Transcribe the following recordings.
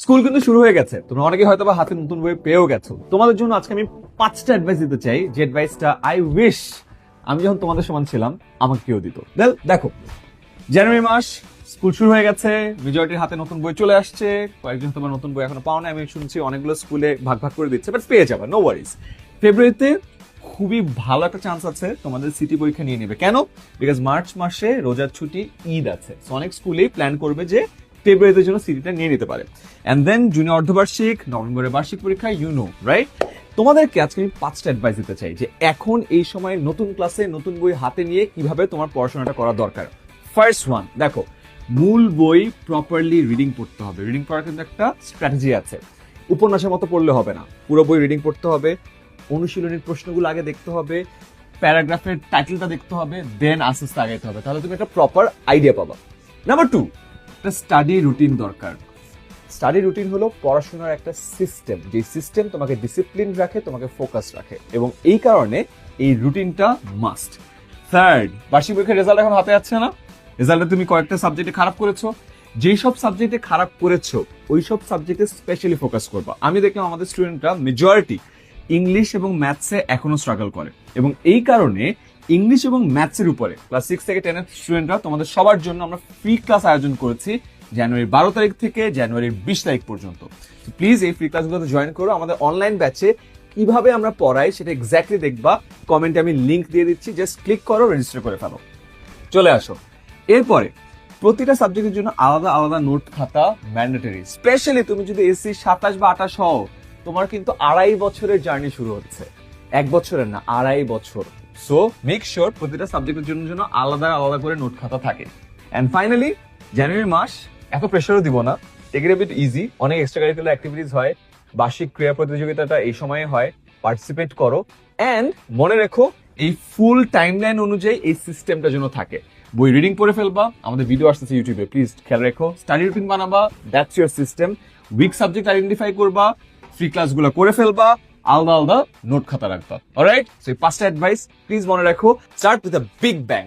School কিন্তু শুরু হয়ে গেছে, তোমরা অনেকে হয়তো বা হাতে নতুন বই পেয়েও গেছো। তোমাদের জন্য আজকে আমি 5টা অ্যাডভাইস দিতে চাই, যে অ্যাডভাইসটা আই উইশ আমি যখন তোমাদের সমান ছিলাম আমাকে কেউ দিত। দেখো, জানুয়ারি মাস, স্কুল শুরু হয়ে গেছে, মেজরিটির হাতে নতুন বই চলে আসছে। কয়েকজন তোমার নতুন বই এখনো পাও না, আমি শুনছি অনেকগুলো স্কুলে ভাগ ভাগ করে দিচ্ছে, বাট পেয়ে যাবে, নো ওয়ারিজ। ফেব্রুয়ারিতে খুবই ভালো একটা চান্স আছে তোমাদের সিটি পরীক্ষা নিয়ে নেবে। কেন? বিকজ মার্চ মাসে রোজার ছুটি, ঈদ আছে, অনেক স্কুলেই প্ল্যান করবে যে ফেব্রুয়ারিতে জন্য সিটিটা নিয়ে নিতে পারে। অ্যান্ড দেন জুনিয়র অর্ধবার্ষিক, নভেম্বরের বার্ষিক পরীক্ষা, রাইট? তোমাদেরকে আজকে আমি 5টা অ্যাডভাইস দিতে চাই যে এখন এই সময় নতুন ক্লাসে নতুন বই হাতে নিয়ে কিভাবে তোমার পড়াশোনাটা করা দরকার। ফার্স্ট ওয়ান, দেখো, মূল বই প্রপারলি রিডিং পড়তে হবে। রিডিং পড়ার কিন্তু একটা স্ট্র্যাটেজি আছে। উপন্যাসের মতো পড়লে হবে না, পুরো বই রিডিং পড়তে হবে, অনুশীলনীর প্রশ্নগুলো আগে দেখতে হবে, প্যারাগ্রাফের টাইটেলটা দেখতে হবে, দেন আস্তে আস্তে আগাইতে হবে, তাহলে তুমি একটা প্রপার আইডিয়া পাবা। নাম্বার 2, একটা স্টাডি রুটিন দরকার। স্টাডি রুটিন হলো পড়াশোনার একটা সিস্টেম, যে সিস্টেম তোমাকে ডিসিপ্লিন রাখে, তোমাকে ফোকাস রাখে, এবং এই কারণে এই রুটিনটা মাস্ট। থার্ড, বার্ষিক পরীক্ষার রেজাল্ট এখন হাতে আছে না? রেজাল্টে তুমি কয়েকটা সাবজেক্টে খারাপ করেছো, যেই সব সাবজেক্টে খারাপ করেছো ওই সব সাবজেক্টে স্পেশালি ফোকাস করবা। আমি দেখলাম আমাদের স্টুডেন্টরা মেজরিটি ইংলিশ এবং ম্যাথসে এখনো স্ট্রাগল করে, এবং এই কারণে ইংলিশ এবং ম্যাথসের উপরে ক্লাস 6 থেকে 10 এর স্টুডেন্টরা তোমাদের সবার জন্য আমরা ফ্রি ক্লাস আয়োজন করেছি জানুয়ারির 12 তারিখ থেকে জানুয়ারির 20 তারিখ পর্যন্ত। প্লিজ এই ফ্রি ক্লাসগুলোতে জয়েন করো। আমাদের অনলাইন ব্যাচে কিভাবে আমরা পড়াই সেটা এক্স্যাক্টলি দেখবা, কমেন্টে আমি লিংক দিয়ে দিচ্ছি, জাস্ট ক্লিক করো, রেজিস্টার করে ফেলো, চলে আসো। এরপরে প্রতিটা সাবজেক্টের জন্য আলাদা আলাদা নোট খাতা ম্যান্ডেটরি। স্পেশালি তুমি যদি এসি 27 বা 28 হও, তোমার কিন্তু 2.5 বছরের জার্নি শুরু হচ্ছে, 1 বছরের না, 2.5 বছর। সো মেক শিওর প্রতিটা সাবজেক্টের জন্য আলাদা আলাদা করে নোট খাতা থাকে। এন্ড ফাইনালি, জানুয়ারি মাস, এত প্রেশারও দিব না, take it a bit easy. অনেক এক্সট্রা কারিকুলার অ্যাক্টিভিটিস হয়, বার্ষিক ক্রীড়া প্রতিযোগিতাটা এই সময়ে হয়, পার্টিসিপেট করো। এন্ড মনে রেখো, এই ফুল টাইমলাইন অনুযায়ী এই সিস্টেমটা যেন থাকে। বই রিডিং পড়ে ফেলবা, আমাদের ভিডিও আসতেছে ইউটিউবে, প্লিজ খেয়াল রেখো। স্টাডি রুটিন বানাবা, that's your system. Weak subject identify করবা, ফ্রি ক্লাসগুলো করে ফেলবা, আলাদা আলাদা নোট খাতা রাখবা। অলরাইট, সো এই 5টা অ্যাডভাইস প্লিজ মনে রাখো। Start with a big bang.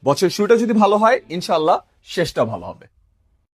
বছরের শুরুটা যদি ভালো হয়, ইনশাআল্লাহ শেষটা ভালো হবে।